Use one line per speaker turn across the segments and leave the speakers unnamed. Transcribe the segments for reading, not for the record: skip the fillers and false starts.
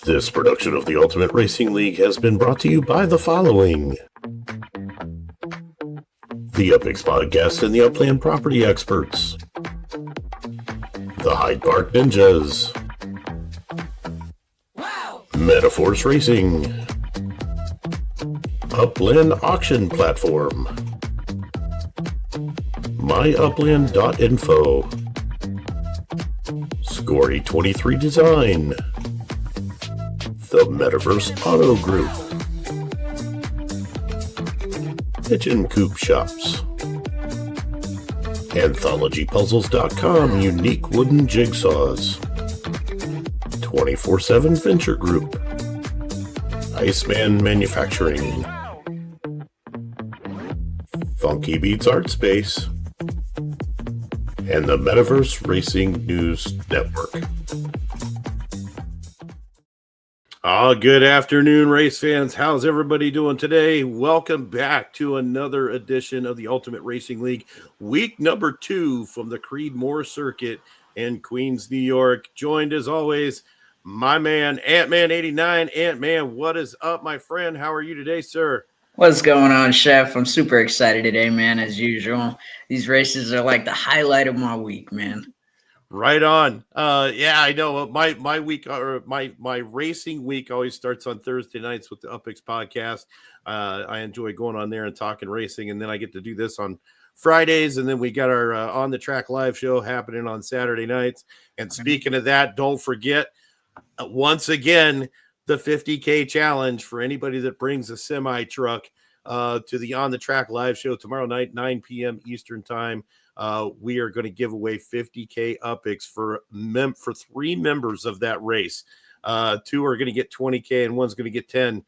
This production of the Ultimate Racing League has been brought to you by the following: the UPX Podcast and the Upland Property Experts, the Hyde Park Ninjas, Metaverse Racing, Upland Auction Platform, myupland.info, Scory23 Design, the Metaverse Auto Group, Pigeon Coop Shops, AnthologyPuzzles.com Unique Wooden Jigsaws, 24/7 Venture Group, Iceman Manufacturing, Funky Beats Art Space, and the Metaverse Racing News Network. Good afternoon, race fans. How's everybody doing today? Welcome back to another edition of the Ultimate Racing League, week number 2 from the Creedmoor circuit in Queens, New York. Joined as always, my man, Ant-Man89. Ant-Man, what is up, my friend? How are you today, sir?
What's going on, Chef? I'm super excited today, man, as usual. These races are like the highlight of my week, man.
Right on. Yeah, I know. My week, or my racing week, always starts on Thursday nights with the UPX podcast. I enjoy going on there and talking racing, and then I get to do this on Fridays, and then we got our on the track live show happening on Saturday nights. And speaking of that, don't forget once again the 50K challenge for anybody that brings a semi truck to the on the track live show tomorrow night, 9 p.m. Eastern time. We are going to give away 50K UPX for 3 members of that race. 2 are going to get 20K and one's going to get 10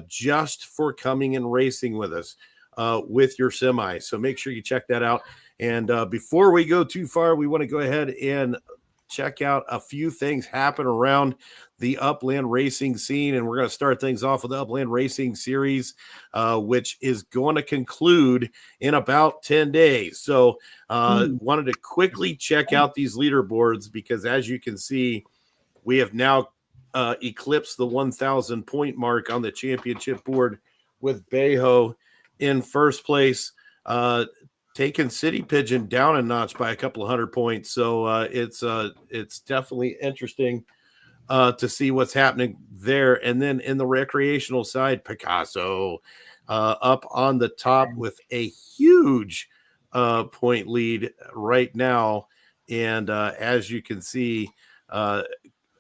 just for coming and racing with us with your semi. So make sure you check that out. And before we go too far, we want to go ahead and check out a few things happen around the Upland racing scene. And we're going to start things off with the Upland Racing Series, which is going to conclude in about 10 days. So wanted to quickly check out these leaderboards because, as you can see, we have now eclipsed the 1,000 point mark on the championship board with Bejo in first place, taking City Pigeon down a notch by a couple of 100 points. So it's definitely interesting to see what's happening there. And then in the recreational side, Picasso up on the top with a huge point lead right now. And as you can see,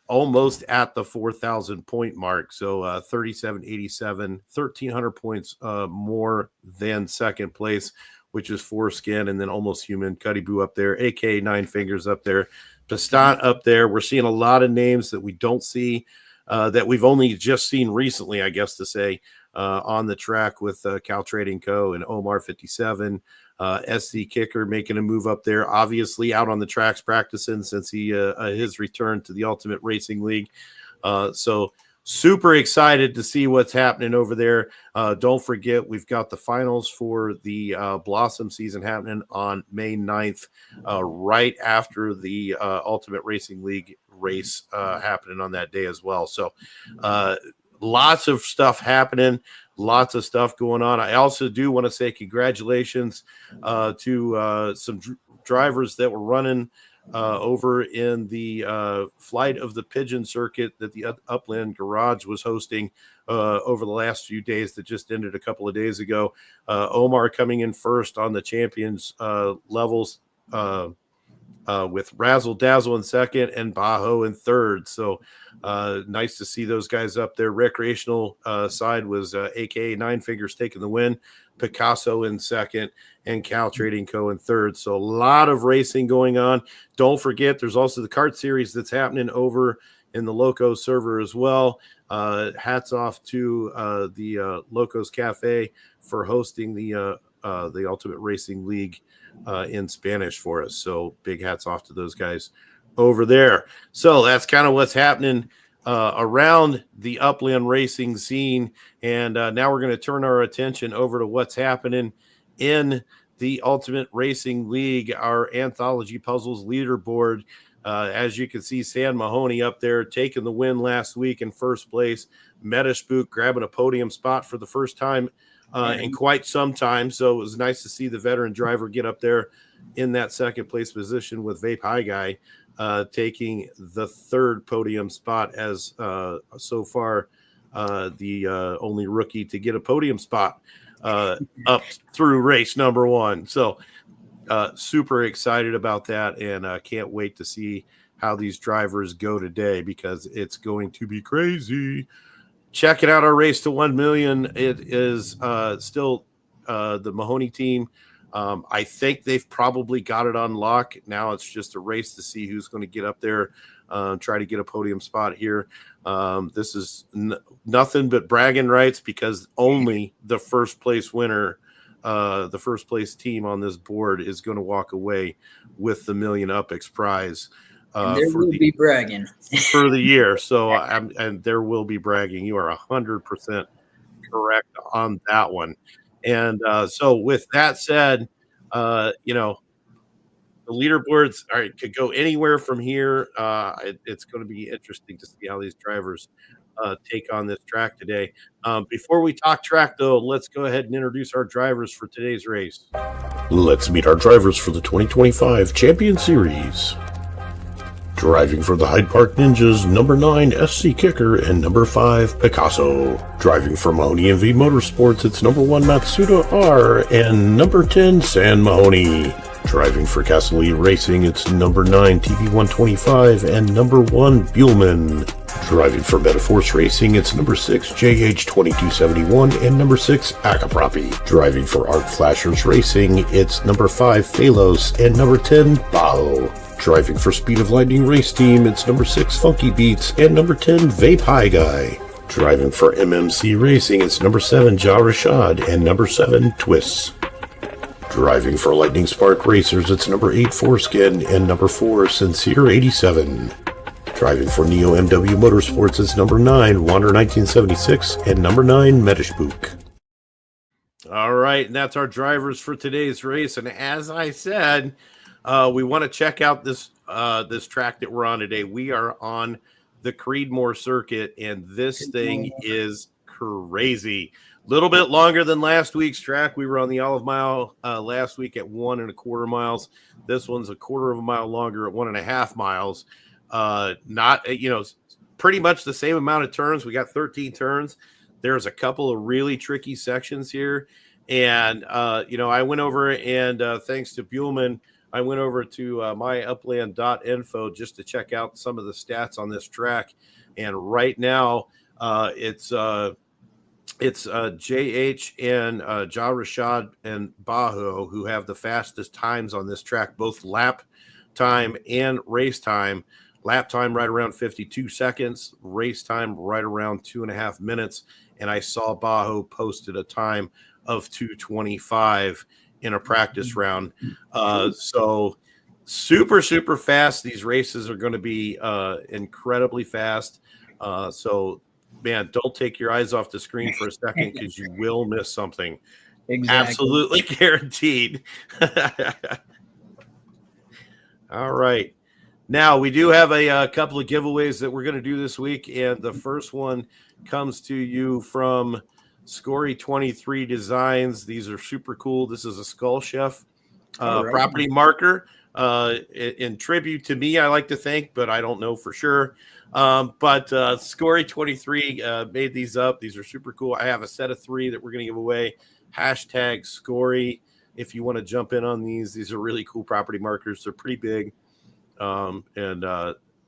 almost at the 4,000 point mark. So 3787, 1,300 points more than second place, which is Foreskin, and then Almost Human, Cuddy Boo up there, AK Nine Fingers up there, Piston up there. We're seeing a lot of names that we don't see, that we've only just seen recently, I guess to say, on the track with Cal Trading Co. and Omar 57, SC Kicker making a move up there, obviously out on the tracks practicing since his return to the Ultimate Racing League. So super excited to see what's happening over there. Don't forget, we've got the finals for the Blossom season happening on May 9th, right after the Ultimate Racing League race happening on that day as well. So lots of stuff happening, lots of stuff going on. I also do want to say congratulations to some drivers that were running over in the Flight of the Pigeon circuit that the Upland Garage was hosting over the last few days that just ended a couple of days ago. Omar coming in first on the champions levels with Razzle Dazzle in second and Bajo in third. So nice to see those guys up there. Recreational side was AKA Nine Fingers taking the win, Picasso in second, and Cal Trading Co. in third. So a lot of racing going on. Don't forget, there's also the kart series that's happening over in the Loco server as well. Hats off to the Locos Cafe for hosting the Ultimate Racing League in Spanish for us. So big hats off to those guys over there. So that's kind of what's happening around the Upland racing scene. And now we're going to turn our attention over to what's happening in the Ultimate Racing League, our Anthology Puzzles leaderboard. As you can see, San Mahoney up there taking the win last week in first place. Metaspook grabbing a podium spot for the first time in quite some time. So it was nice to see the veteran driver get up there in that second place position with Vape High Guy taking the third podium spot as so far the only rookie to get a podium spot up through race number one. So super excited about that, and can't wait to see how these drivers go today because it's going to be crazy. Checking out our race to 1 million. It is still the Mahoney team. I think they've probably got it on lock. Now it's just a race to see who's going to get up there, try to get a podium spot here. This is nothing but bragging rights because only the first place winner, the first place team on this board is going to walk away with the million UPX prize.
There will be bragging
for the year. So and there will be bragging. You are 100% correct on that one. And so with that said, you know, the leaderboards could go anywhere from here. It's going to be interesting to see how these drivers take on this track today. Before we talk track, though, let's go ahead and introduce our drivers for today's race.
Let's meet our drivers for the 2025 Champion Series. Driving for the Hyde Park Ninjas, number 9 SC Kicker and number 5 Picasso. Driving for Mahoney MV Motorsports, it's number 1 Matsuda R and number 10 San Mahoney. Driving for Castelli Racing, it's number 9 TV125 and number 1 Buellman. Driving for Metaverse Racing, it's number 6 JH2271 and number 6 Akapropi. Driving for Art Flashers Racing, it's number 5 Phalos and number 10 Bao. Driving for Speed of Lightning Race Team, it's number 6 Funky Beats and number 10 Vape High Guy. Driving for MMC Racing, it's number 7 Ja Rashad and number 7 Twists. Driving for Lightning Spark Racers, it's number 8 Foreskin and number 4 Sincere 87. Driving for Neo MW Motorsports, it's number 9 Wander 1976 and number 9 Metaspook.
All right, and that's our drivers for today's race. And as I said, we want to check out this this track that we're on today. We are on the Creedmoor circuit, and this thing is crazy. A little bit longer than last week's track. We were on the Olive Mile last week at 1.25 miles. This one's a quarter of a mile longer at 1.5 miles. Not, you know, pretty much the same amount of turns. We got 13 turns. There's a couple of really tricky sections here. And, you know, I went over and thanks to Buellman, I went over to myupland.info just to check out some of the stats on this track. And right now it's JH and Ja Rashad and Bajo who have the fastest times on this track, both lap time and race time. Lap time right around 52 seconds, race time right around 2.5 minutes. And I saw Bajo posted a time of 2:25 in a practice round. So super, super fast. These races are going to be incredibly fast. So, man, don't take your eyes off the screen for a second because you will miss something.
Exactly.
Absolutely guaranteed. All right. Now, we do have a couple of giveaways that we're going to do this week, and the first one comes to you from Scory 23 Designs. These are super cool. This is a Skull Chef property marker in tribute to me, I like to think, but I don't know for sure. But Scory 23 made these up. These are super cool. I have a set of 3 that we're going to give away. Hashtag Scory if you want to jump in on these. These are really cool property markers. They're pretty big. And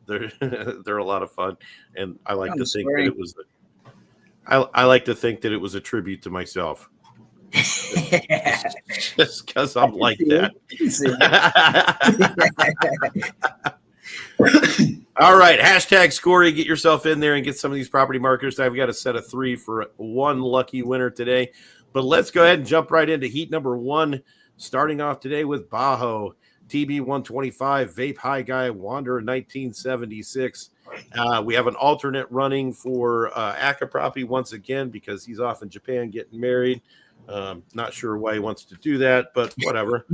they're they're a lot of fun, and I like to think that it was I like to think that it was a tribute to myself. Just because I'm like that. All right, hashtag Scory. Get yourself in there and get some of these property markers. I've got a set of 3 for one lucky winner today. But let's go ahead and jump right into heat number 1, starting off today with Bajo. TB125, Vape High Guy, Wander 1976. We have an alternate running for Akapropi once again because he's off in Japan getting married. Not sure why he wants to do that, but whatever.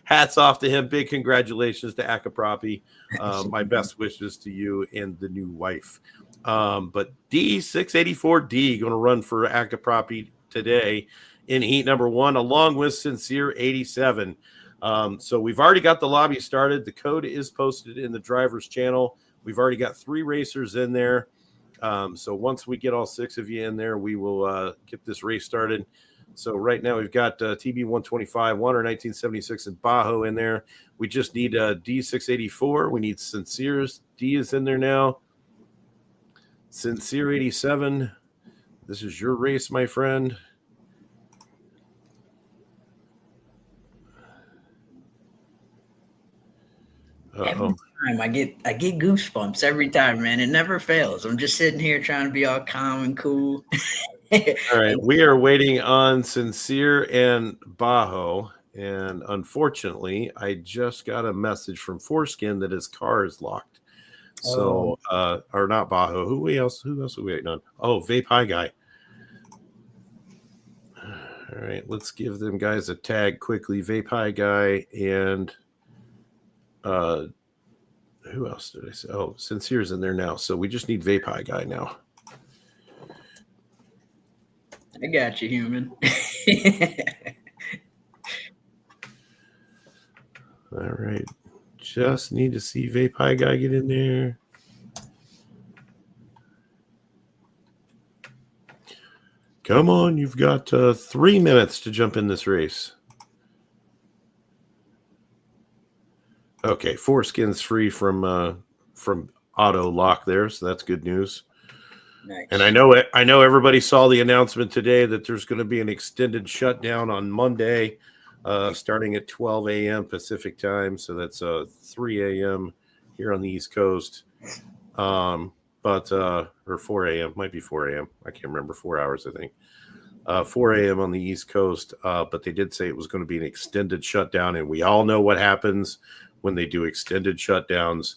hats off to him. Big congratulations to Akapropi. My best wishes to you and the new wife. But D684D going to run for Akapropi today in heat number 1, along with Sincere 87. So we've already got the lobby started. The code is posted in the driver's channel. We've already got 3 racers in there. So once we get all 6 of you in there, we will get this race started. So right now we've got TB 125, Wander 1976, and Bajo in there. We just need D684. We need Sincere's. D is in there now. Sincere 87. This is your race, my friend.
Every time I get goosebumps every time, man. It never fails. I'm just sitting here trying to be all calm and cool.
All right, we are waiting on Sincere and Bajo, and unfortunately, I just got a message from Foreskin that his car is locked. So, or not Bajo. Who else are we waiting on? Oh, Vape High Guy. All right, let's give them guys a tag quickly. Vape High Guy and who else did I say? Oh, Sincere's in there now. So we just need Vape High Guy now.
I got you, human.
All right. Just need to see Vape High Guy get in there. Come on, you've got 3 minutes to jump in this race. Okay, Foreskin's free from auto lock there, so that's good news.
Nice.
And I know everybody saw the announcement today that there's going to be an extended shutdown on Monday, starting at 12 a.m. Pacific time. So that's 3 a.m. here on the East Coast. Or 4 a.m. Might be 4 a.m. I can't remember. 4 hours, I think. 4 a.m. on the East Coast. But they did say it was going to be an extended shutdown, and we all know what happens when they do extended shutdowns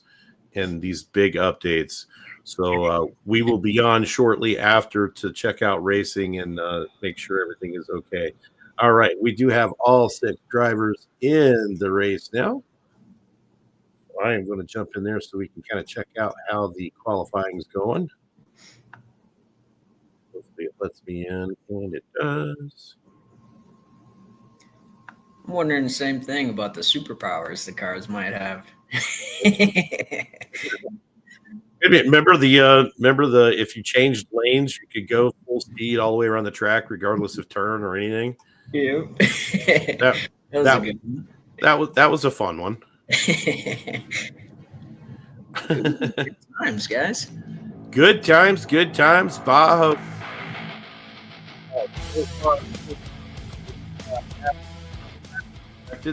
and these big updates. So we will be on shortly after to check out racing and make sure everything is okay. All right, we do have all 6 drivers in the race now. I am going to jump in there so we can kind of check out how the qualifying is going. Hopefully it lets me in, and it does.
I'm wondering the same thing about the superpowers the cars might have.
Remember the if you changed lanes, you could go full speed all the way around the track, regardless of turn or anything.
Yeah.
That was a fun one.
Good times, guys.
Good times. Bajo.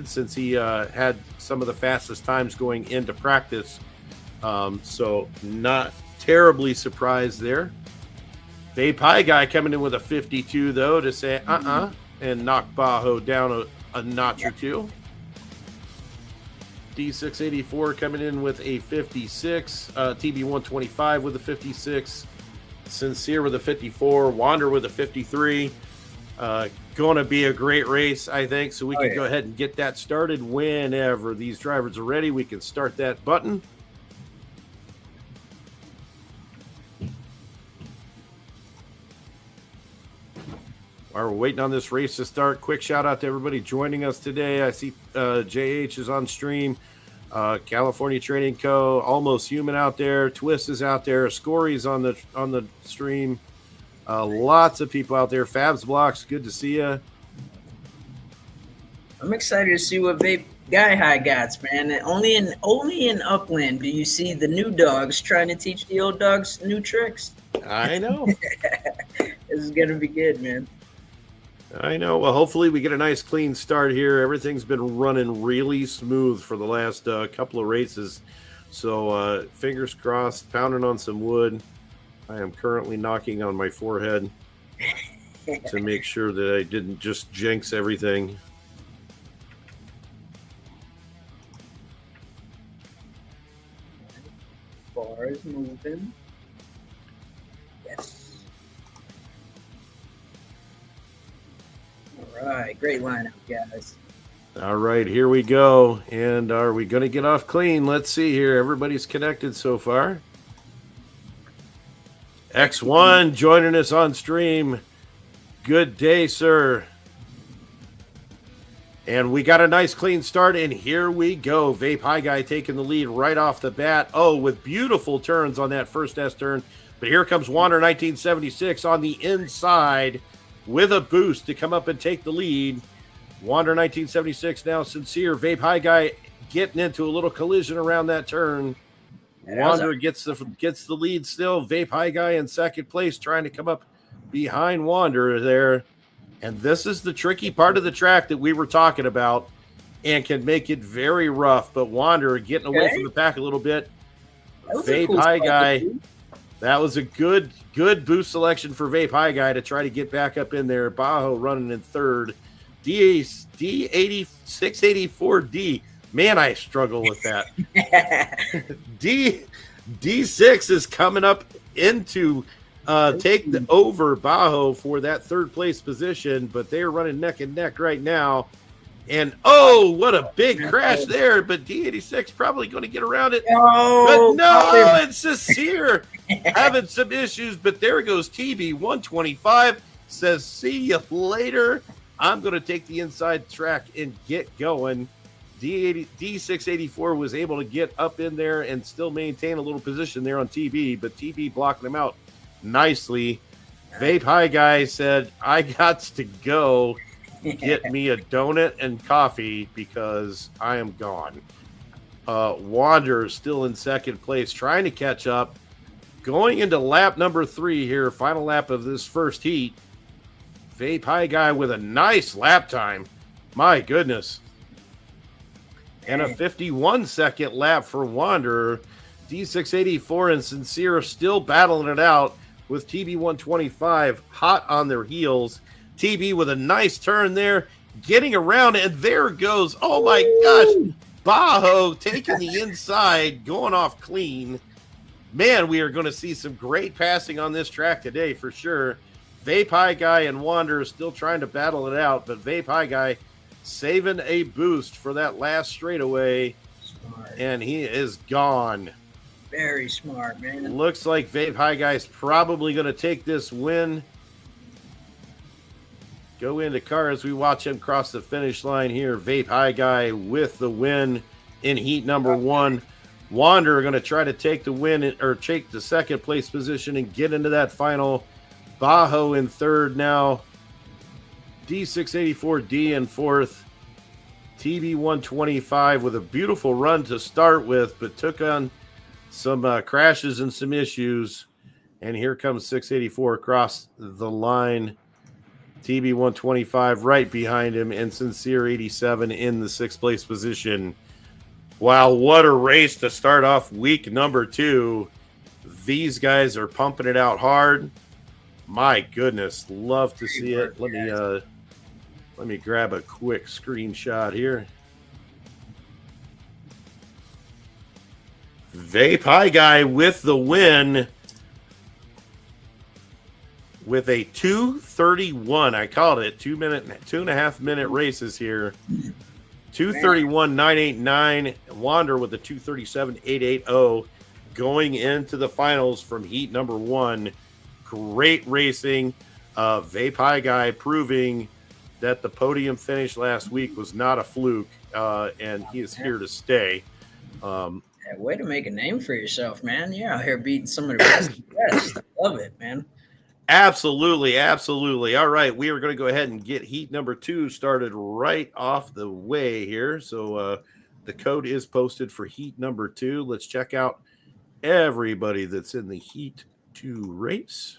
Since he had some of the fastest times going into practice. So not terribly surprised there. Vape High Guy coming in with a 52, though, to say and knock Bajo down a notch or two. D684 coming in with a 56. TB 125 with a 56. Sincere with a 54. Wander with a 53. Going to be a great race, I think. So we can go ahead and get that started whenever these drivers are ready. We can start that button. While we're waiting on this race to start, quick shout out to everybody joining us today. I see JH is on stream, California Training Co., Almost Human out there, Twist is out there, Scory's on the stream. Lots of people out there. Fabs Blocks, good to see you.
I'm excited to see what Vape Guy High got, man. Only in Upland do you see the new dogs trying to teach the old dogs new tricks.
I know.
This is gonna be good, man.
I know. Well, hopefully we get a nice clean start here. Everything's been running really smooth for the last couple of races. So fingers crossed, pounding on some wood. I am currently knocking on my forehead to make sure that I didn't just jinx everything.
Bars moving. Yes. All right, great lineup, guys.
All right, here we go. And are we going to get off clean? Let's see here. Everybody's connected so far. X1 joining us on stream. Good day, sir. And we got a nice clean start, and here we go. Vape High Guy taking the lead right off the bat. Oh, with beautiful turns on that first S turn. But here comes Wander 1976 on the inside with a boost to come up and take the lead. Wander 1976 now Sincere. Vape High Guy getting into a little collision around that turn. Wander gets the lead still. Vape High Guy in second place, trying to come up behind Wander there. And this is the tricky part of the track that we were talking about and can make it very rough. But Wander getting away from the pack a little bit. Vape High Guy. That was a good boost selection for Vape High Guy to try to get back up in there. Bajo running in third. D684D. Man, I struggle with that. D6 is coming up into take the over Bajo for that third place position, but they're running neck and neck right now. And oh, what a big crash there! But D86 probably going to get around it. But no, it's Sincere having some issues. But there goes TB 125. Says, see you later. I'm going to take the inside track and get going. D684 was able to get up in there and still maintain a little position there on TB, but TB blocking him out nicely. Vape High Guy said, I got to go get me a donut and coffee because I am gone. Wander still in second place, trying to catch up. Going into lap number 3 here, final lap of this first heat. Vape High Guy with a nice lap time. My goodness. And a 51-second lap for Wanderer. D684 and Sincere are still battling it out with TB125 hot on their heels. TB with a nice turn there, getting around, and there goes, oh my gosh, Bajo taking the inside, going off clean. Man, we are going to see some great passing on this track today for sure. Vape High Guy and Wanderer still trying to battle it out, but Vape High Guy saving a boost for that last straightaway, and he is gone.
Very smart, man.
Looks like Vape High Guy's probably going to take this win. Go into car as we watch him cross the finish line here. Vape High Guy with the win in heat number 1. Wanderer going to try to take the win or take the second place position and get into that final. Bajo in third now. D684D in fourth. TB125 with a beautiful run to start with, but took on some crashes and some issues. And here comes 684 across the line. TB125 right behind him, and Sincere 87 in the sixth place position. Wow, what a race to start off week number 2. These guys are pumping it out hard. My goodness, love to see it. Let me grab a quick screenshot here. Vape High Guy with the win with a 2:31. I called it 2.5 minute races here. 2:31.989. Wander with a 2:37.880 going into the finals from heat number 1. Great racing. Vape High Guy proving that the podium finish last week was not a fluke, and he is here to stay.
Way to make a name for yourself, man. You're out here beating some of the best. Love it, man.
Absolutely, absolutely. All right, we are going to go ahead and get heat number 2 started right off the way here. So the code is posted for heat number 2. Let's check out everybody that's in the heat 2 race.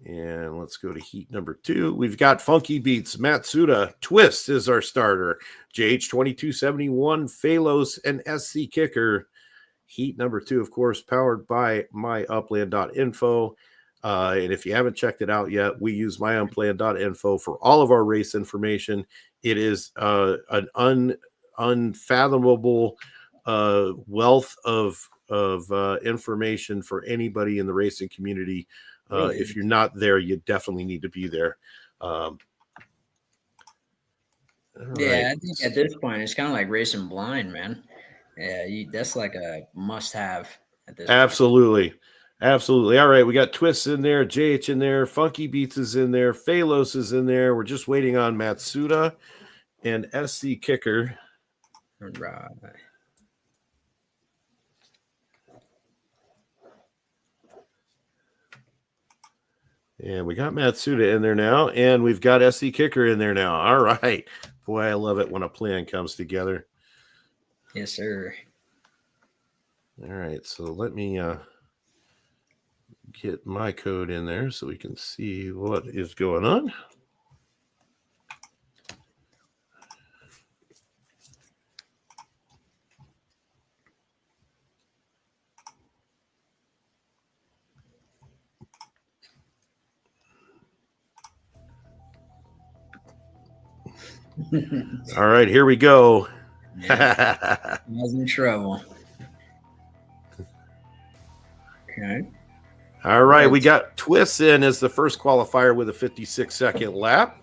And let's go to heat number 2. We've got Funky Beats, Matsuda, Twist is our starter, JH2271, Phalos, and SC Kicker. Heat number 2, of course, powered by myupland.info. And if you haven't checked it out yet, we use myupland.info for all of our race information. It is an unfathomable wealth of information for anybody in the racing community. If you're not there, you definitely need to be there. All
Yeah,
right.
I think at this point it's kind of like racing blind, man. Yeah, that's like a must-have at this point.
Absolutely. Absolutely. All right. We got Twists in there, JH in there, Funky Beats is in there, Phalos is in there. We're just waiting on Matsuda and SC Kicker.
Right.
And we got Matsuda in there now, and we've got SC Kicker in there now. All right. Boy, I love it when a plan comes together.
Yes, sir.
All right. So let me get my code in there so we can see what is going on. All right, here we go.
I was in trouble. Okay.
All right, we got Twists in as the first qualifier with a 56-second lap.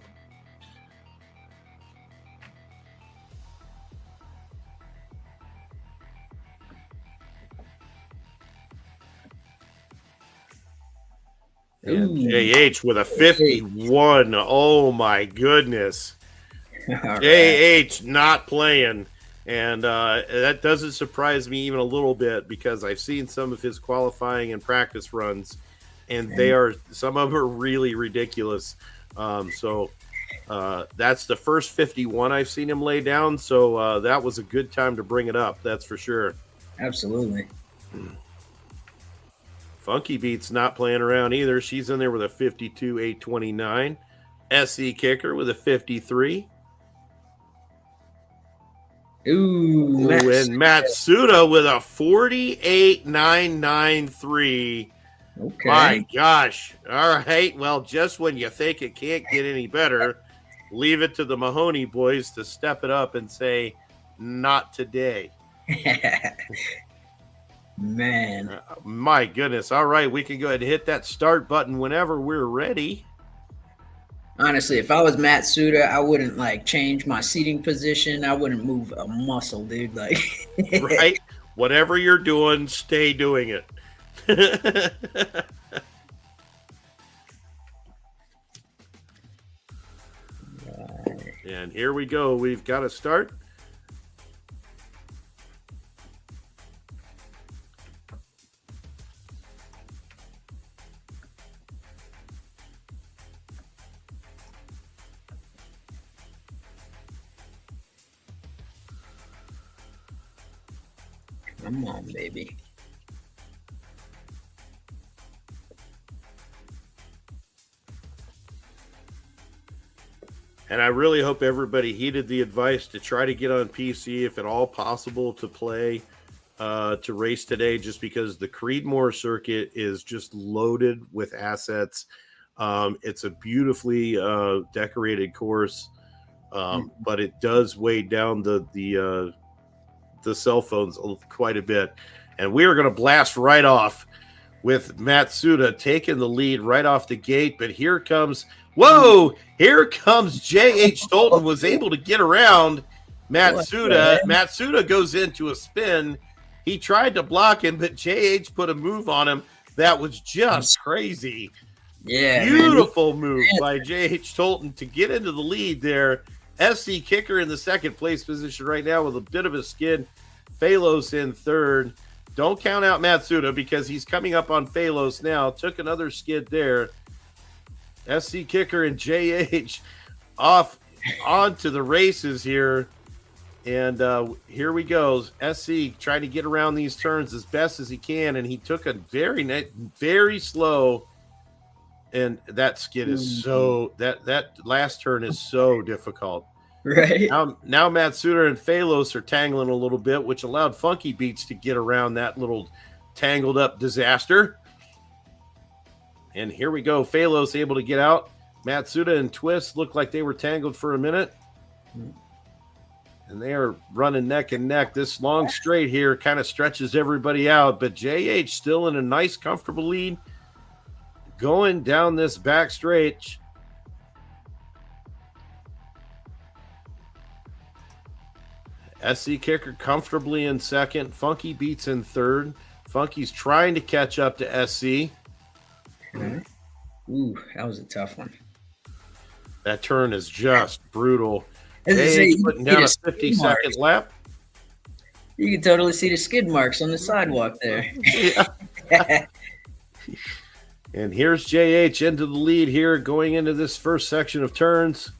And JH with a 51. Oh my goodness. JH not playing. And that doesn't surprise me even a little bit because I've seen some of his qualifying and practice runs, and some of them are really ridiculous. So that's the first 51 I've seen him lay down. So that was a good time to bring it up. That's for sure.
Absolutely.
Funky Beats not playing around either. She's in there with a 52.829. SC Kicker with a 53.
Ooh,
and Matsuda with a 48.993.
Okay.
My gosh. All right. Well, just when you think it can't get any better, leave it to the Mahoney boys to step it up and say, not today.
Man.
My goodness. All right. We can go ahead and hit that start button whenever we're ready.
Honestly, if I was Matsuda, I wouldn't like change my seating position. I wouldn't move a muscle, dude. Like,
right? Whatever you're doing, stay doing it. And here we go. We've got to start.
Come on, baby.
And I really hope everybody heeded the advice to try to get on PC if at all possible to play, to race today, just because the Creedmoor circuit is just loaded with assets. It's a beautifully decorated course, but it does weigh down the cell phones quite a bit. And we are going to blast right off with Matsuda taking the lead right off the gate. But here comes J.H. Stolten, was able to get around Matsuda. Matsuda goes into a spin. He tried to block him, but J.H. put a move on him that was just crazy.
Yeah,
beautiful move by J.H. Stolten to get into the lead there. SC Kicker in the second place position right now with a bit of a skid. Phalos in third. Don't count out Matsuda because he's coming up on Phalos now. Took another skid there. SC Kicker and JH off onto the races here. And here we go. SC trying to get around these turns as best as he can. And he took a very slow. And that skid is that last turn is so difficult.
Right.
Now Matsuda and Phalos are tangling a little bit, which allowed Funky Beats to get around that little tangled up disaster. And here we go. Phalos able to get out. Matsuda and Twist looked like they were tangled for a minute. And they are running neck and neck. This long straight here kind of stretches everybody out. But JH still in a nice, comfortable lead. Going down this back straight. SC Kicker comfortably in second. Funky Beats in third. Funky's trying to catch up to SC.
Okay. Ooh, that was a tough one.
That turn is just brutal.
As I say,
Hey,
you
putting
can
down a
see the skid
50-second
marks.
lap.
You can totally see the skid marks on the sidewalk there.
Yeah. And here's JH into the lead here going into this first section of turns.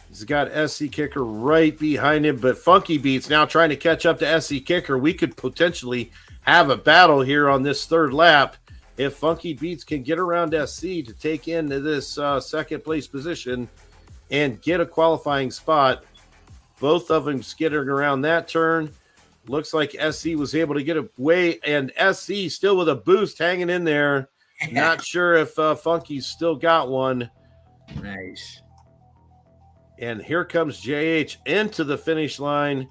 He's got SC Kicker right behind him, but Funky Beats now trying to catch up to SC Kicker. We could potentially have a battle here on this third lap if Funky Beats can get around SC to take into this second place position and get a qualifying spot. Both of them skittering around that turn. Looks like SC was able to get away, and SC still with a boost hanging in there. Not sure if Funky's still got one.
Nice.
And here comes JH into the finish line.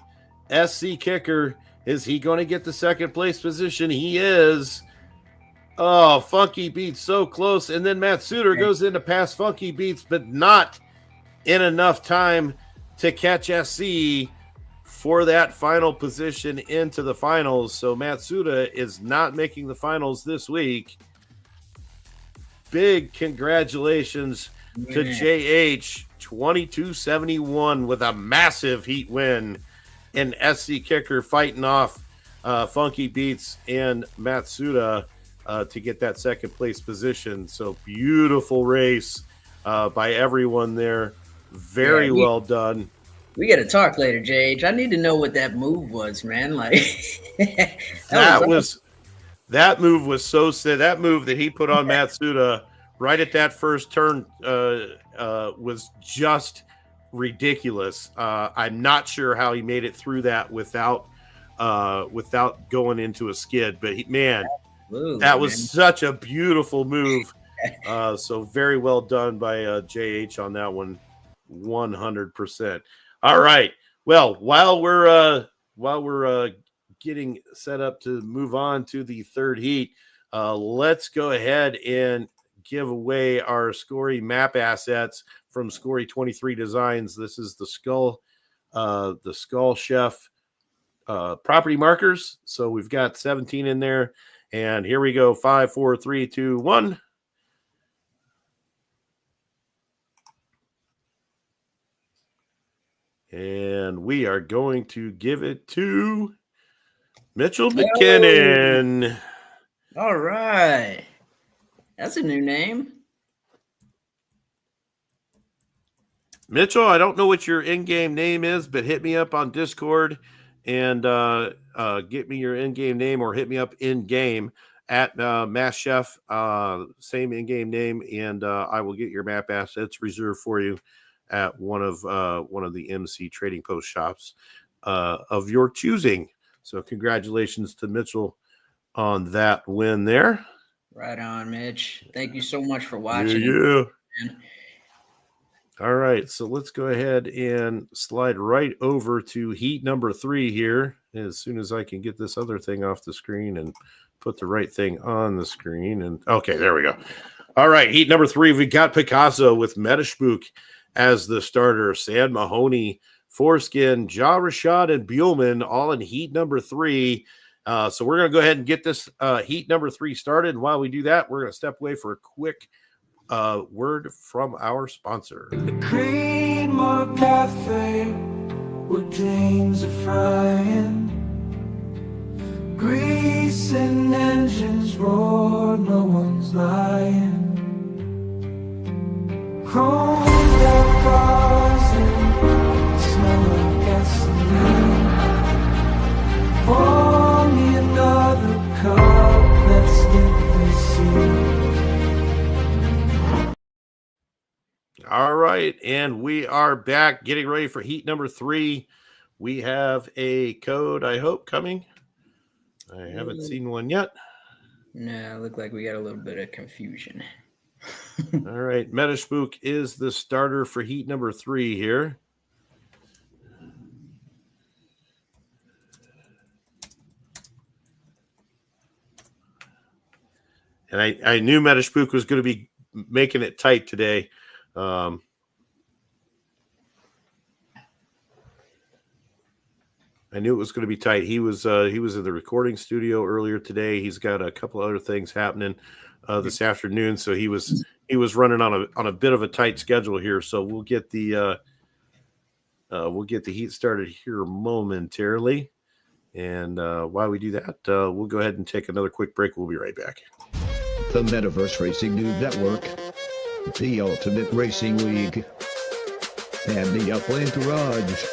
SC Kicker, is he going to get the second place position? He is. Oh, Funky Beats so close. And then Matsuda goes in to pass Funky Beats, but not in enough time to catch SC for that final position into the finals. So Matsuda is not making the finals this week. Big congratulations to JH, 2271 with a massive heat win, and SC Kicker fighting off Funky Beats and Matsuda to get that second place position. So beautiful race by everyone there. Very well done.
We got to talk later, JH. I need to know what that move was, man. Like
that move was so sick. That move that he put on Matsuda right at that first turn was just ridiculous. I'm not sure how he made it through that without going into a skid. But that was such a beautiful move. So very well done by JH on that one, 100%. All right. Well, while we're getting set up to move on to the third heat, let's go ahead and give away our Scory map assets from Scory 23 Designs. This is the Skull Chef property markers. So we've got 17 in there, and here we go. 5, 4, 3, 2, 1. And we are going to give it to Mitchell McKinnon.
All right. That's a new name.
Mitchell, I don't know what your in-game name is, but hit me up on Discord and get me your in-game name, or hit me up in-game at Mass Chef, same in-game name, and I will get your map assets reserved for you at one of the MC Trading Post shops of your choosing. So congratulations to Mitchell on that win there.
Right on, Mitch. Thank you so much for watching.
Yeah. All right, so let's go ahead and slide right over to heat number 3 here. As soon as I can get this other thing off the screen and put the right thing on the screen. And okay, there we go. All right, heat number 3, we got Picasso with Metaspook as the starter. Sam Mahoney, Foreskin, Ja Rashad, and Buellman all in heat number 3. So we're going to go ahead and get this heat number 3 started. And while we do that, we're going to step away for a quick word from our sponsor.
The Creedmoor Cafe, where dreams are frying, grease and engines roar, no one's lying. Chromed out cars and smell of gasoline. Pour me another cup, let's get this scene.
All right, and we are back getting ready for heat number 3. We have a code, I hope, coming. I haven't seen one yet.
No, look like we got a little bit of confusion.
All right, Metaspook is the starter for heat number 3 here. And I knew Metaspook was going to be making it tight today. I knew it was going to be tight. He was in the recording studio earlier today. He's got a couple other things happening this afternoon, so he was running on a bit of a tight schedule here. So we'll get the heat started here momentarily. And while we do that, we'll go ahead and take another quick break. We'll be right back.
The Metaverse Racing News Network, the Ultimate Racing League, and the Upland Garage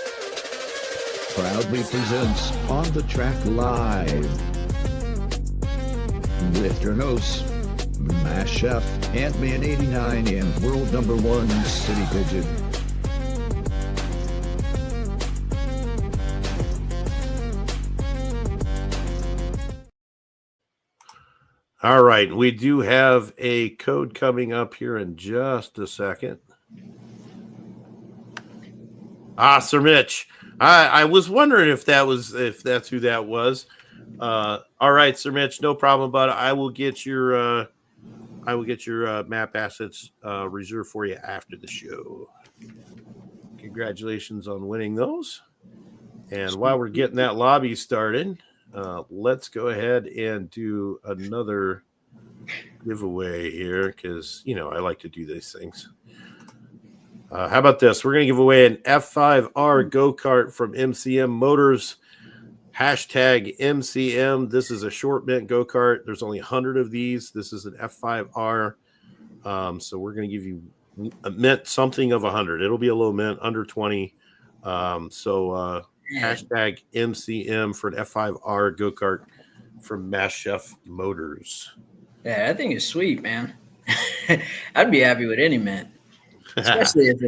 proudly presents On the Track Live with your hosts, Mass Chef, Ant-Man 89, and World Number 1 City Pigeon.
All right, we do have a code coming up here in just a second. Sir Mitch. I was wondering if that's who that was. All right, Sir Mitch, no problem about it. I will get your map assets reserved for you after the show. Congratulations on winning those. And while we're getting that lobby started, let's go ahead and do another giveaway here because, I like to do these things. How about this? We're going to give away an F5R go-kart from MCM Motors. Hashtag MCM. This is a short mint go-kart. There's only 100 of these. This is an F5R. So we're going to give you a mint something of 100. It'll be a low mint, under 20. Hashtag MCM for an F5R go-kart from Mass Chef Motors.
Yeah, I think it's sweet, man. I'd be happy with any mint, especially if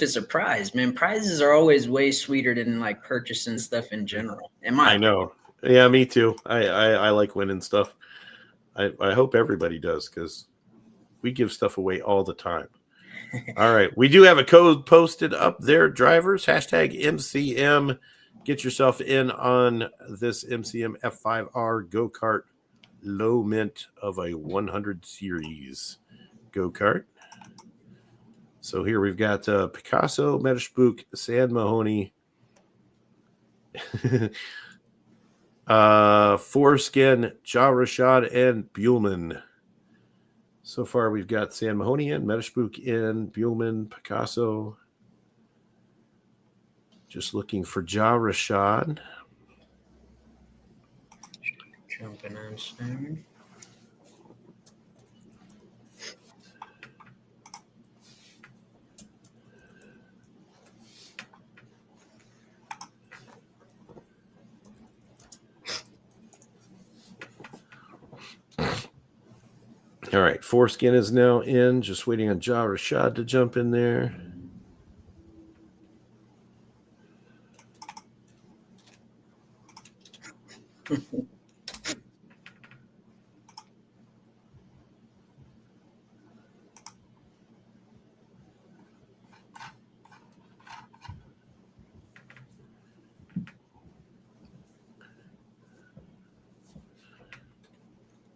it's a prize. Man, prizes are always way sweeter than like purchasing stuff in general.
I know. Yeah, me too. I like winning stuff. I hope everybody does because we give stuff away all the time. All right. We do have a code posted up there, drivers. Hashtag MCM. Get yourself in on this MCM F5R go-kart low mint of a 100 series go-kart. So here we've got Picasso, Metaspook, San Mahoney, Foreskin, Ja Rashad, and Buellman. So far, we've got San Mahoney in, Metaspook in, Buellman, Picasso. Just looking for Ja Rashad.
Jumping on soon.
All right, Foreskin is now in. Just waiting on Ja Rashad to jump in there.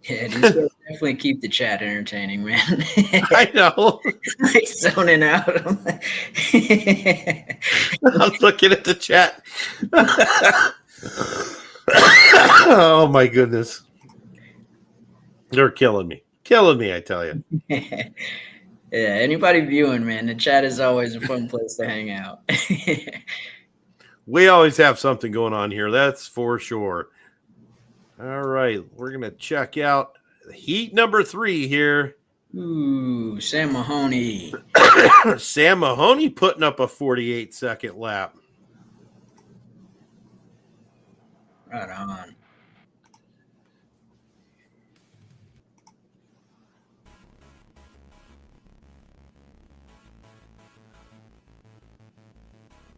Yeah, these guys definitely keep the chat entertaining, man.
I know.
Like zoning out.
I'm looking at the chat. Oh my goodness. They're killing me. I tell you.
Yeah, anybody viewing, man, the chat is always a fun place to hang out.
We always have something going on here. That's for sure. All right. We're going to check out heat number 3 here.
Ooh, Sam Mahoney.
Sam Mahoney putting up a 48-second lap.
Right on.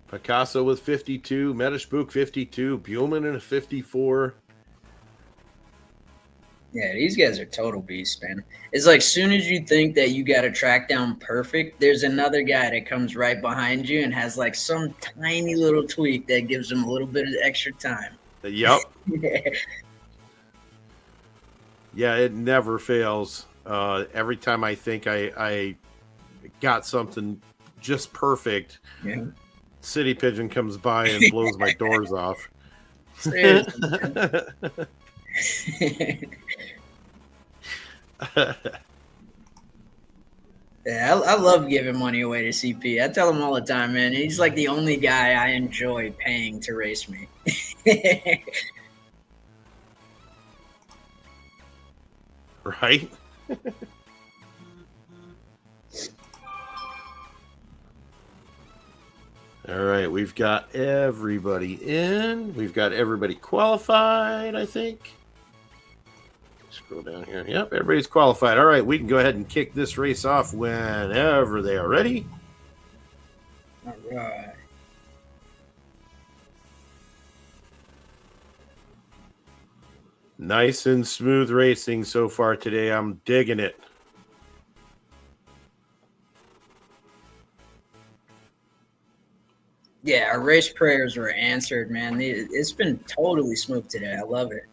Picasso with 52, Metaspook 52, Buellman in a 54.
Yeah, these guys are total beasts, man. It's like soon as you think that you got a track down perfect, there's another guy that comes right behind you and has like some tiny little tweak that gives him a little bit of extra time.
Yep. Yeah, it never fails. Every time I think I got something just perfect,
Yeah.
city pigeon comes by and blows my doors off.
Seriously. Yeah, I love giving money away to CP. I tell him all the time, man. He's like the only guy I enjoy paying to race me.
Right? All right, we've got everybody in. We've got everybody qualified, I think. Scroll down here. Yep, everybody's qualified. All right, we can go ahead and kick this race off whenever they are ready.
All right.
Nice and smooth racing so far today. I'm digging it.
Yeah, our race prayers were answered, man. It's been totally smooth today. I love it.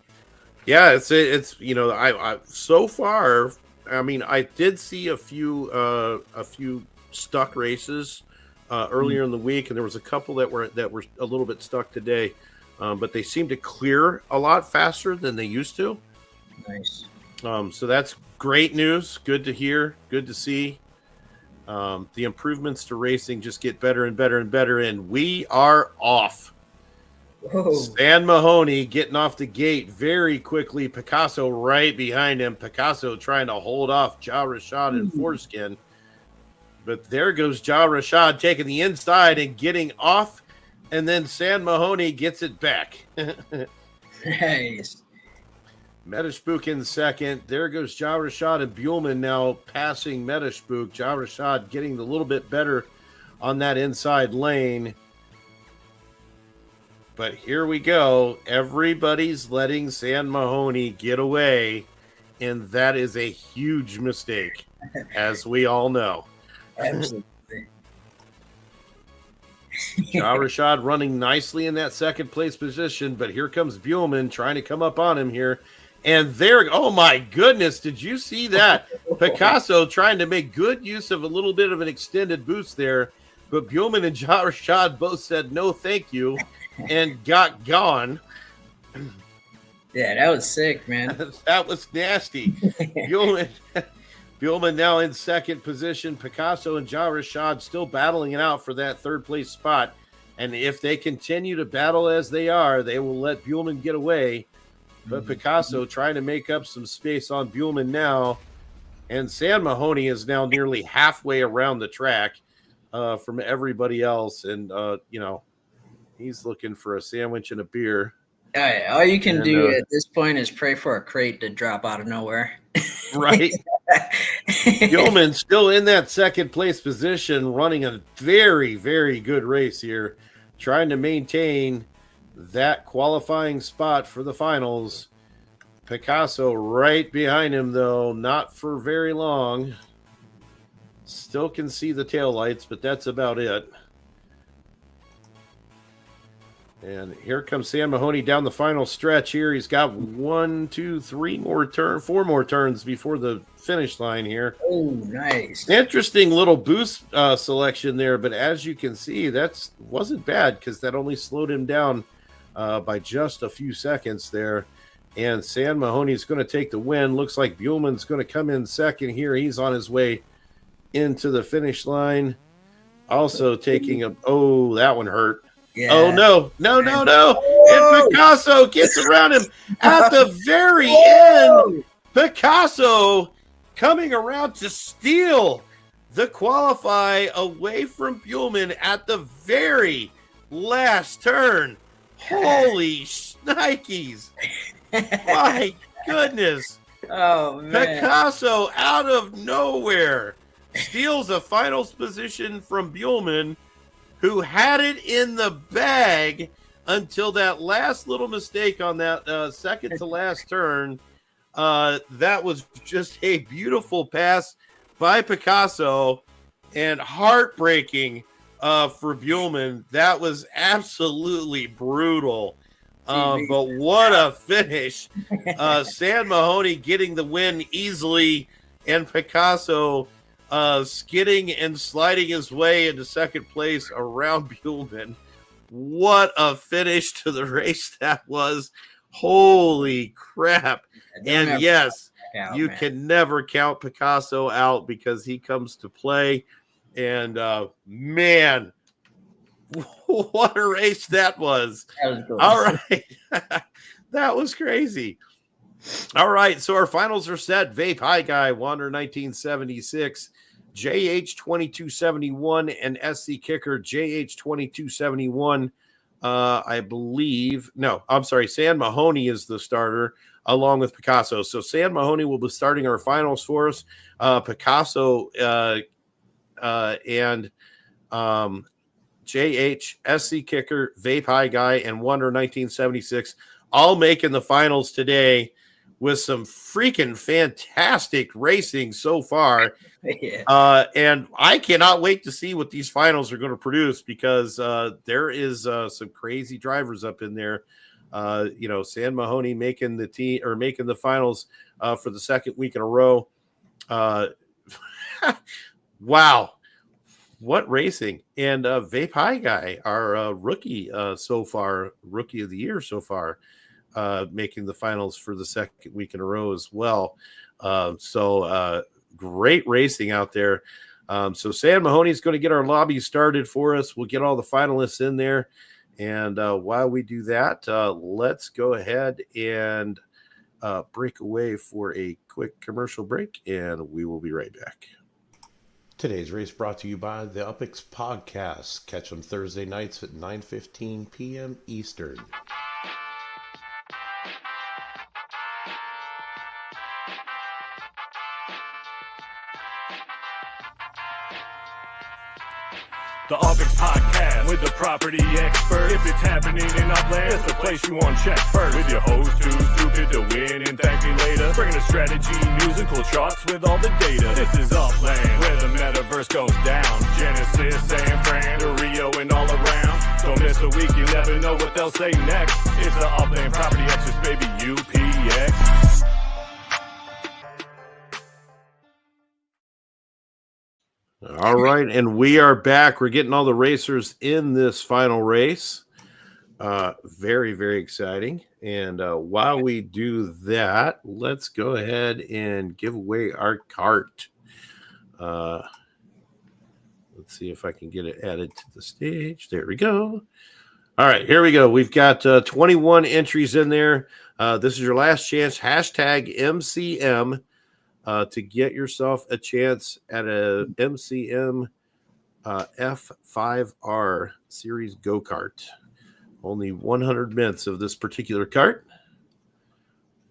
Yeah, it's I so far. I mean, I did see a few stuck races earlier in the week, and there was a couple that were a little bit stuck today, but they seem to clear a lot faster than they used to.
Nice.
So that's great news. Good to hear. Good to see. The improvements to racing just get better and better and better, and we are off.
Whoa.
Stan Mahoney getting off the gate very quickly. Picasso right behind him. Picasso trying to hold off Ja Rashad and Foreskin. But there goes Ja Rashad taking the inside and getting off, and then Stan Mahoney gets it back.
Nice.
Metashpook in second. There goes Ja Rashad and Buellman now passing Metashpook. Ja Rashad getting a little bit better on that inside lane. But here we go. Everybody's letting Stan Mahoney get away, and that is a huge mistake, as we all know.
Absolutely.
Ja Rashad running nicely in that second place position, but here comes Buellman trying to come up on him here. And there, oh my goodness, did you see that? Picasso trying to make good use of a little bit of an extended boost there, but Buellman and Ja Rashad both said no thank you and got gone.
Yeah, that was sick, man.
That was nasty. Buellman now in second position. Picasso and Ja Rashad still battling it out for that third place spot. And if they continue to battle as they are, they will let Buellman get away. But Picasso trying to make up some space on Buellman now. And Stan Mahoney is now nearly halfway around the track from everybody else. And, he's looking for a sandwich and a beer.
All you can do at this point is pray for a crate to drop out of nowhere.
Right. Buellman still in that second place position, running a very, very good race here, trying to maintain that qualifying spot for the finals. Picasso right behind him, though, not for very long. Still can see the taillights, but that's about it. And here comes Stan Mahoney down the final stretch here. He's got 4 more turns before the finish line here.
Oh, nice.
Interesting little boost selection there, but as you can see, that wasn't bad because that only slowed him down by just a few seconds there. And Stan Mahoney's going to take the win. Looks like Buellman's going to come in second here. He's on his way into the finish line. Also taking that one hurt.
Yeah.
Oh, no. And Picasso gets around him at the very end. Picasso coming around to steal the qualify away from Buellman at the very last turn. Holy shnikes. My goodness.
Oh, man.
Picasso out of nowhere steals a finals position from Buellman, who had it in the bag until that last little mistake on that second to last turn. That was just a beautiful pass by Picasso and heartbreaking for Buellman. That was absolutely brutal. But what a finish. Stan Mahoney getting the win easily, and Picasso skidding and sliding his way into second place around Buellman. What a finish to the race that was. Holy crap. And yes, you can never count Picasso out because he comes to play. And man, what a race that was.
That was cool.
All right. That was crazy. All right. So our finals are set. Vape High Guy, Wander 1976, JH 2271, and SC Kicker, JH 2271. I believe, no, I'm sorry. San Mahoney is the starter along with Picasso. So San Mahoney will be starting our finals for us. Picasso and JH, SC Kicker, Vape High Guy, and Wonder 1976 all making the finals today with some freaking fantastic racing so far.
Yeah.
And I cannot wait to see what these finals are going to produce because there is some crazy drivers up in there. San Mahoney making the team or making the finals for the second week in a row. Wow. What racing. And Vape High Guy, our rookie so far, rookie of the year so far, making the finals for the second week in a row as well. So great racing out there. So San Mahoney is going to get our lobby started for us. We'll get all the finalists in there. And while we do that, let's go ahead and break away for a quick commercial break, and we will be right back.
Today's race brought to you by the UPX Podcast. Catch them Thursday nights at 9:15 p.m. Eastern.
The UPX Podcast with the property expert. If it's happening in Upland, it's the place you want to check first. With your host too stupid to win and thank me later. Bringing the strategy, news, and cool charts with all the data. This is Upland, where the metaverse goes down. Genesis, San Fran, to Rio, and all around. Don't miss a week, you never know what they'll say next. It's the Upland Property Experts, baby, UPX.
All right, and we are back. We're getting all the racers in this final race. Very, very exciting. And while we do that, let's go ahead and give away our cart. Let's see if I can get it added to the stage. There we go. All right, here we go. We've got 21 entries in there. This is your last chance. Hashtag MCM. To get yourself a chance at a MCM F5R Series go-kart. Only 100 mints of this particular cart.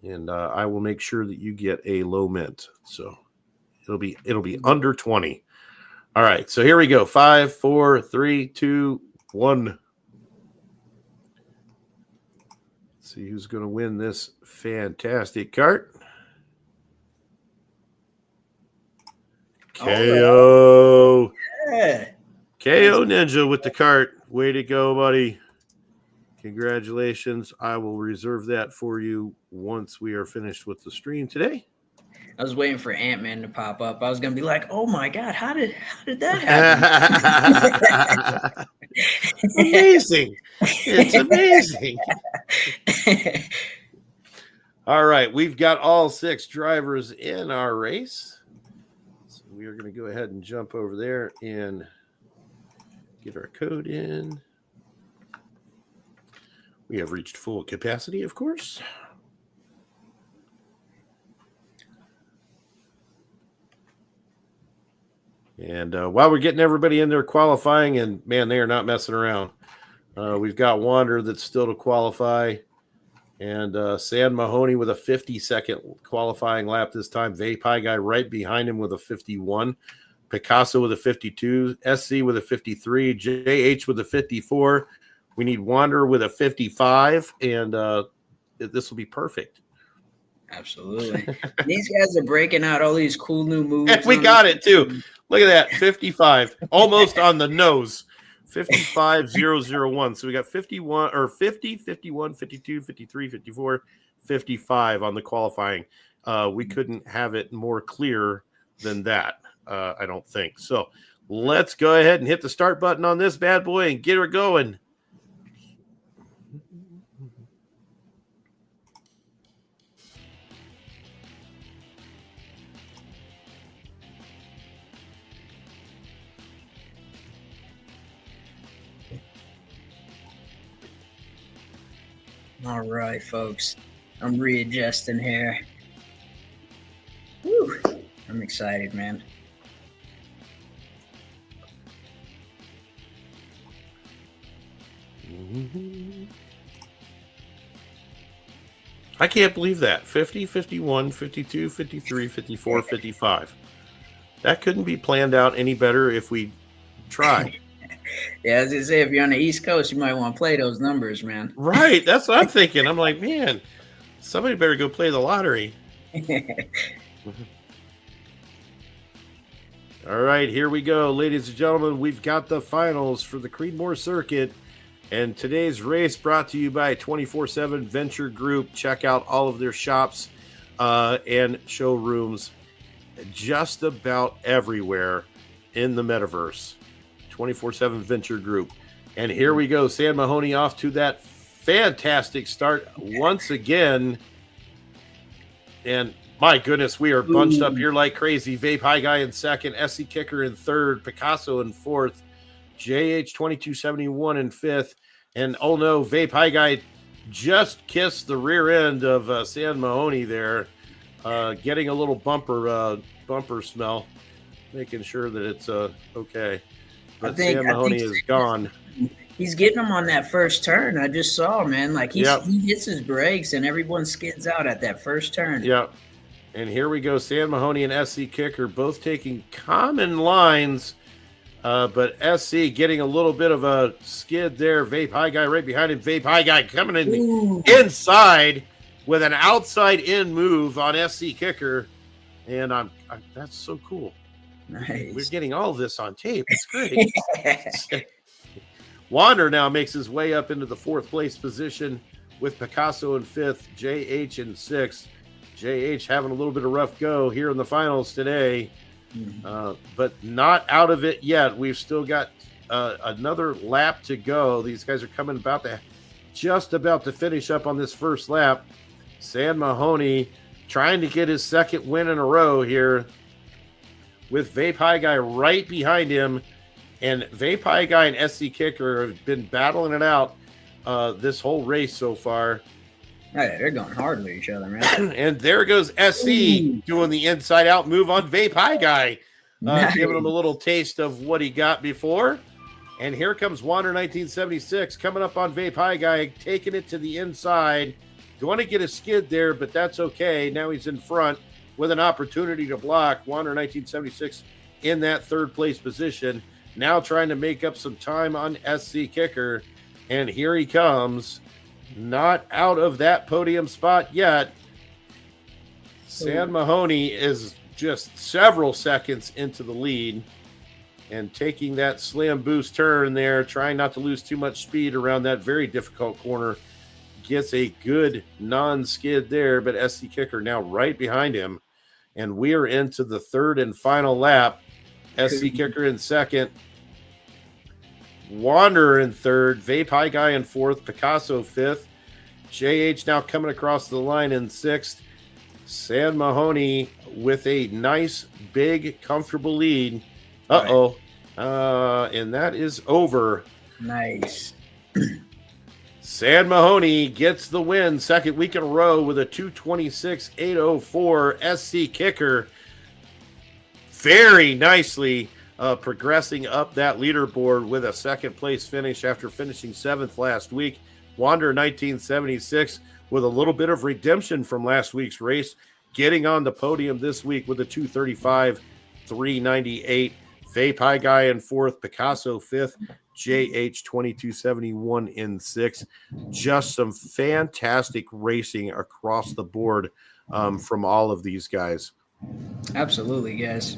And I will make sure that you get a low mint. So it'll be under 20. All right, so here we go. 5, 4, 3, 2, 1. Let's see who's going to win this fantastic cart. KO.
Yeah.
KO Ninja with the cart. Way to go, buddy. Congratulations. I will reserve that for you once we are finished with the stream today.
I was waiting for Ant-Man to pop up. I was gonna be like, "Oh my god, how did that happen?"
Amazing. It's amazing. All right, we've got all 6 drivers in our race. We are going to go ahead and jump over there and get our code in. We have reached full capacity, of course. And while we're getting everybody in there qualifying, and man, they are not messing around. We've got Wander that's still to qualify. And San Mahoney with a 50-second qualifying lap this time. Vape High Guy right behind him with a 51. Picasso with a 52. SC with a 53. JH with a 54. We need Wander with a 55. And this will be perfect.
Absolutely. These guys are breaking out all these cool new moves.
We got it, too. Look at that. 55. Almost on the nose. 55001. So we got 51 or 50, 51, 52, 53, 54, 55 on the qualifying. We couldn't have it more clear than that. I don't think. So let's go ahead and hit the start button on this bad boy and get her going.
All right, folks. I'm readjusting here. Woo. I'm excited, man.
I can't believe that. 50, 51, 52, 53, 54, 55. That couldn't be planned out any better if we tried.
Yeah, as I say, if you're on the East Coast, you might want to play those numbers, man.
Right. That's what I'm thinking. I'm like, man, somebody better go play the lottery. All right, here we go. Ladies and gentlemen, we've got the finals for the Creedmoor circuit. And today's race brought to you by 24/7 Venture Group. Check out all of their shops and showrooms just about everywhere in the metaverse. 24/7 Venture Group. And here we go. Sam Mahoney off to that fantastic start once again. And my goodness, we are bunched up here like crazy. Vape High Guy in second, SC Kicker in third, Picasso in fourth, JH2271 in fifth. And oh no, Vape High Guy just kissed the rear end of Sam Mahoney there, getting a little bumper smell, making sure that it's okay. But Sam Mahoney is gone.
He's getting him on that first turn. I just saw, man. Like he hits his brakes and everyone skids out at that first turn.
Yep. And here we go. Sam Mahoney and SC Kicker both taking common lines, but SC getting a little bit of a skid there. Vape High Guy right behind him. Vape High Guy coming in the inside with an outside in move on SC Kicker. And that's so cool.
Nice.
We're getting all of this on tape. It's great. Wander now makes his way up into the fourth place position with Picasso in fifth, JH in sixth. JH having a little bit of rough go here in the finals today, but not out of it yet. We've still got another lap to go. These guys are coming just about to finish up on this first lap. Sam Mahoney trying to get his second win in a row here, with Vape High Guy right behind him. And Vape High Guy and SC Kicker have been battling it out this whole race so far.
Right, they're going hard with each other, man.
And there goes SC doing the inside-out move on Vape High Guy,
Nice.
giving him a little taste of what he got before. And here comes Wander 1976 coming up on Vape High Guy, taking it to the inside. Going to get a skid there, but that's okay. Now he's in front with an opportunity to block. Wander 1976 in that third place position. Now trying to make up some time on SC Kicker. And here he comes. Not out of that podium spot yet. Sam Mahoney is just several seconds into the lead and taking that slam boost turn there, trying not to lose too much speed around that very difficult corner. Gets a good non-skid there, but SC Kicker now right behind him. And we are into the third and final lap. SC Kicker in second. Wanderer in third. Vape High Guy in fourth. Picasso fifth. JH now coming across the line in sixth. Sam Mahoney with a nice, big, comfortable lead. Uh-oh. And that is over.
Nice.
Sam Mahoney gets the win, second week in a row with a 226.804 SC Kicker. Very nicely progressing up that leaderboard with a second place finish after finishing seventh last week. Wander 1976 with a little bit of redemption from last week's race, getting on the podium this week with a 235.398. Vape High Guy in fourth, Picasso fifth, JH 2271 in sixth. Just some fantastic racing across the board from all of these guys.
Absolutely, guys.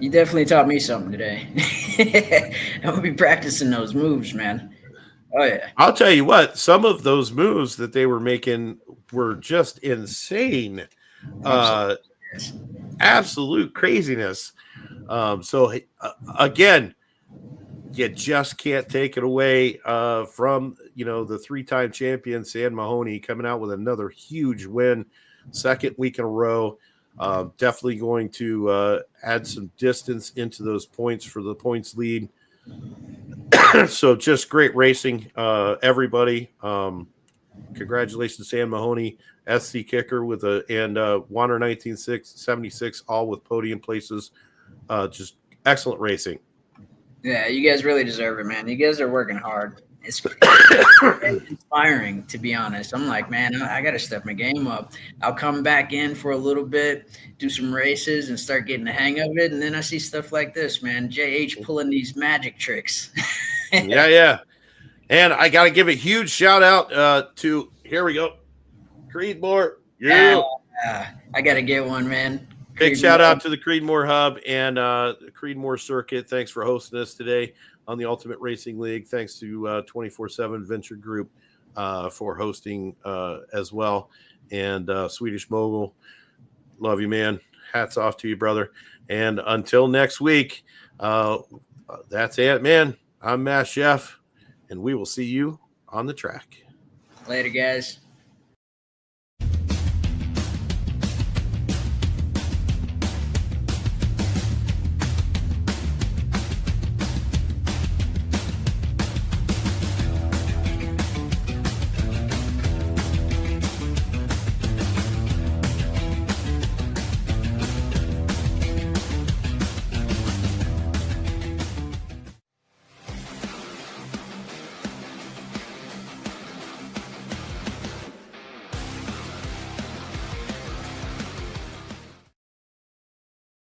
You definitely taught me something today. I'm going to be practicing those moves, man. Oh, yeah.
I'll tell you what, some of those moves that they were making were just insane. Absolute craziness. So again, you just can't take it away from, the 3-time champion Sam Mahoney coming out with another huge win, second week in a row. Definitely going to add some distance into those points for the points lead. So just great racing, everybody. Congratulations, Sam Mahoney, SC Kicker and Wander 1976, all with podium places. Just excellent racing.
Yeah, you guys really deserve it, man. You guys are working hard. It's inspiring, to be honest. I'm like, man, I got to step my game up. I'll come back in for a little bit, do some races, and start getting the hang of it. And then I see stuff like this, man. JH pulling these magic tricks.
Yeah. And I got to give a huge shout out to, here we go, Creedmoor. Yeah.
I got to get one, man.
Big shout out to the Creedmoor Hub and the Creedmoor Circuit. Thanks for hosting us today on the Ultimate Racing League. Thanks to 24/7 Venture Group for hosting as well. And Swedish Mogul, love you, man. Hats off to you, brother. And until next week, that's it, man. I'm Matt Chef, and we will see you on the track.
Later, guys.